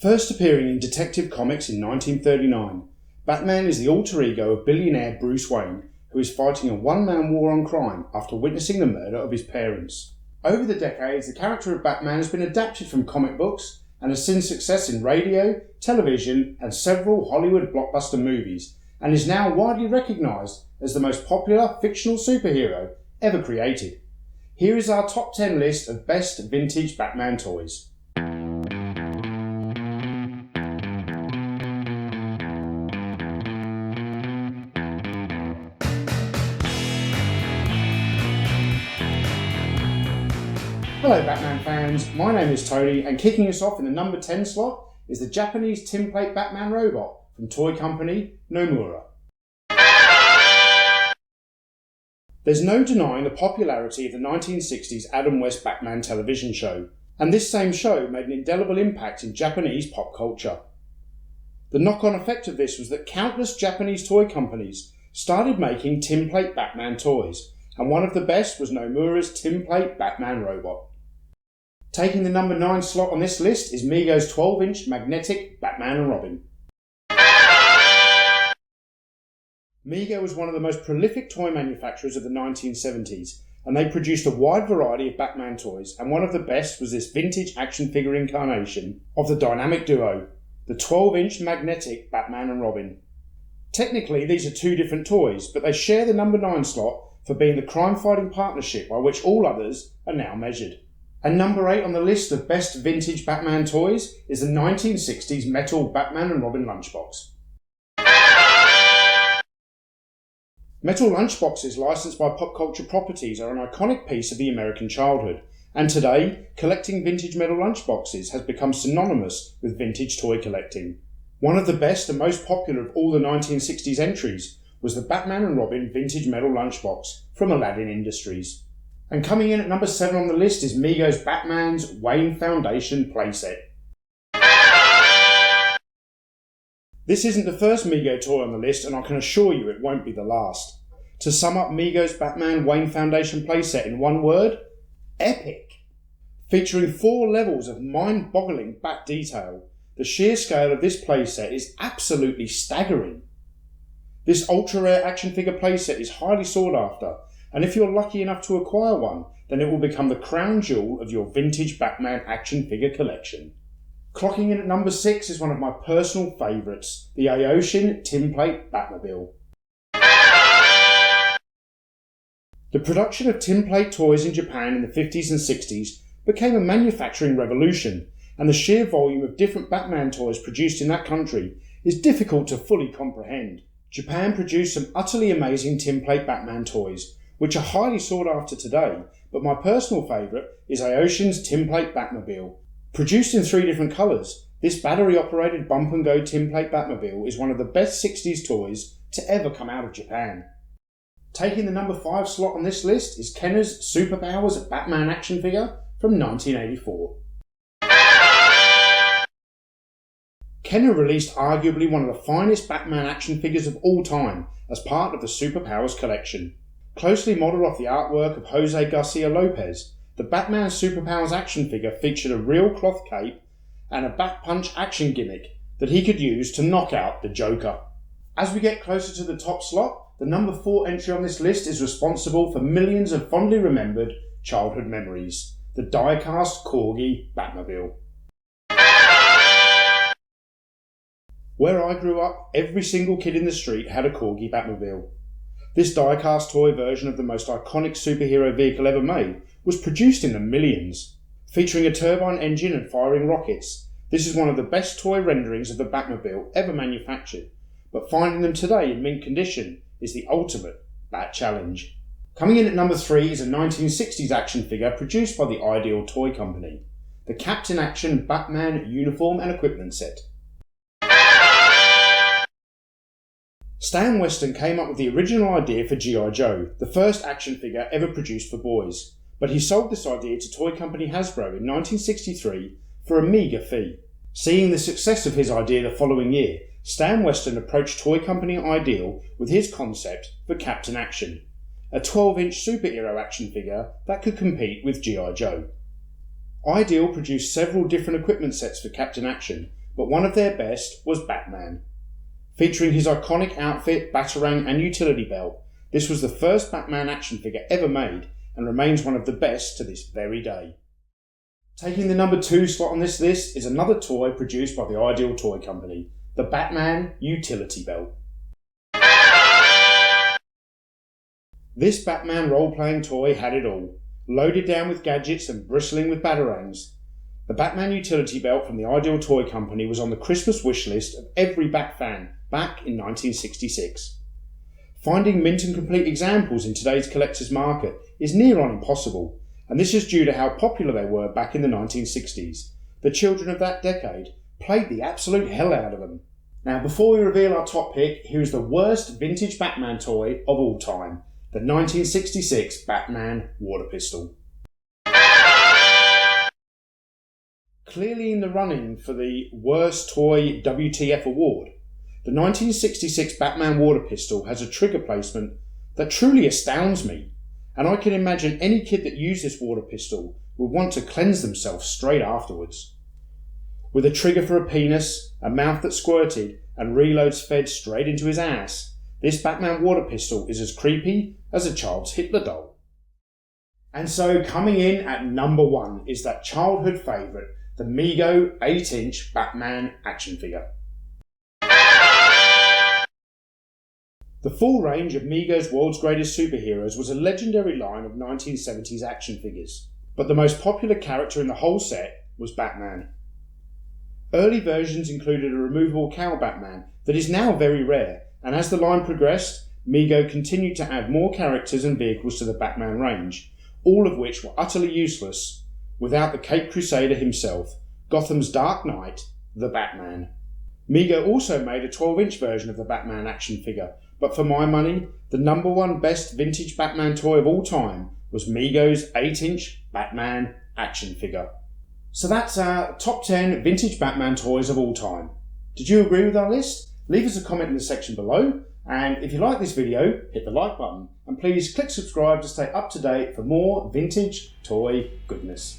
First appearing in Detective Comics in 1939, Batman is the alter ego of billionaire Bruce Wayne, who is fighting a one-man war on crime after witnessing the murder of his parents. Over the decades, the character of Batman has been adapted from comic books and has seen success in radio, television, and several Hollywood blockbuster movies, and is now widely recognised as the most popular fictional superhero ever created. Here is our top 10 list of best vintage Batman toys. Hello Batman fans, my name is Tony, and kicking us off in the number 10 slot is the Japanese tinplate Batman robot from toy company Nomura. There's no denying the popularity of the 1960s Adam West Batman television show, and this same show made an indelible impact in Japanese pop culture. The knock-on effect of this was that countless Japanese toy companies started making tinplate Batman toys, and one of the best was Nomura's tinplate Batman robot. Taking the number 9 slot on this list is Mego's 12-inch magnetic Batman and Robin. Mego was one of the most prolific toy manufacturers of the 1970s, and they produced a wide variety of Batman toys, and one of the best was this vintage action figure incarnation of the dynamic duo, the 12-inch magnetic Batman and Robin. Technically, these are two different toys, but they share the number 9 slot for being the crime-fighting partnership by which all others are now measured. And number 8 on the list of best vintage Batman toys is the 1960s metal Batman and Robin lunchbox. Metal lunchboxes licensed by Pop Culture Properties are an iconic piece of the American childhood, and today, collecting vintage metal lunchboxes has become synonymous with vintage toy collecting. One of the best and most popular of all the 1960s entries was the Batman and Robin vintage metal lunchbox from Aladdin Industries. And coming in at number 7 on the list is Mego's Batman's Wayne Foundation playset. This isn't the first Mego toy on the list, and I can assure you it won't be the last. To sum up Mego's Batman Wayne Foundation playset in one word, epic! Featuring 4 levels of mind-boggling bat detail, the sheer scale of this playset is absolutely staggering. This ultra-rare action figure playset is highly sought after, and if you're lucky enough to acquire one, then it will become the crown jewel of your vintage Batman action figure collection. Clocking in at number 6 is one of my personal favourites, the Aoshin tinplate Batmobile. The production of tinplate toys in Japan in the 50s and 60s became a manufacturing revolution, and the sheer volume of different Batman toys produced in that country is difficult to fully comprehend. Japan produced some utterly amazing tinplate Batman toys, which are highly sought after today, but my personal favourite is Aoshin's tinplate Batmobile. Produced in 3 different colours, this battery-operated bump-and-go tinplate Batmobile is one of the best 60s toys to ever come out of Japan. Taking the number 5 slot on this list is Kenner's Superpowers Batman action figure from 1984. Kenner released arguably one of the finest Batman action figures of all time as part of the Superpowers collection. Closely modelled off the artwork of Jose Garcia Lopez, the Batman Superpowers action figure featured a real cloth cape and a bat punch action gimmick that he could use to knock out the Joker. As we get closer to the top slot, the number 4 entry on this list is responsible for millions of fondly remembered childhood memories, the die-cast Corgi Batmobile. Where I grew up, every single kid in the street had a Corgi Batmobile. This die-cast toy version of the most iconic superhero vehicle ever made was produced in the millions. Featuring a turbine engine and firing rockets, this is one of the best toy renderings of the Batmobile ever manufactured, but finding them today in mint condition is the ultimate Bat challenge. Coming in at number 3 is a 1960s action figure produced by the Ideal Toy Company, the Captain Action Batman uniform and equipment set. Stan Weston came up with the original idea for G.I. Joe, the first action figure ever produced for boys, but he sold this idea to toy company Hasbro in 1963 for a meagre fee. Seeing the success of his idea the following year, Stan Weston approached toy company Ideal with his concept for Captain Action, a 12-inch superhero action figure that could compete with G.I. Joe. Ideal produced several different equipment sets for Captain Action, but one of their best was Batman. Featuring his iconic outfit, batarang and utility belt, this was the first Batman action figure ever made and remains one of the best to this very day. Taking the number 2 slot on this list is another toy produced by the Ideal Toy Company, the Batman Utility Belt. This Batman role-playing toy had it all, loaded down with gadgets and bristling with batarangs. The Batman Utility Belt from the Ideal Toy Company was on the Christmas wish list of every Bat fan back in 1966. Finding mint and complete examples in today's collector's market is near on impossible, and this is due to how popular they were back in the 1960s. The children of that decade played the absolute hell out of them. Now, before we reveal our top pick, here is the worst vintage Batman toy of all time, the 1966 Batman water pistol. Clearly in the running for the worst toy WTF award, the 1966 Batman water pistol has a trigger placement that truly astounds me, and I can imagine any kid that used this water pistol would want to cleanse themselves straight afterwards. With a trigger for a penis, a mouth that squirted, and reloads fed straight into his ass, this Batman water pistol is as creepy as a child's Hitler doll. And so coming in at number 1 is that childhood favourite, the Mego 8-inch Batman action figure. The full range of Mego's World's Greatest Superheroes was a legendary line of 1970s action figures, but the most popular character in the whole set was Batman. Early versions included a removable cowl Batman that is now very rare, and as the line progressed, Mego continued to add more characters and vehicles to the Batman range, all of which were utterly useless without the Caped Crusader himself, Gotham's Dark Knight, the Batman. Mego also made a 12-inch version of the Batman action figure, but for my money, the number 1 best vintage Batman toy of all time was Mego's 8-inch Batman action figure. So that's our top 10 vintage Batman toys of all time. Did you agree with our list? Leave us a comment in the section below, and if you like this video, hit the like button, and please click subscribe to stay up to date for more vintage toy goodness.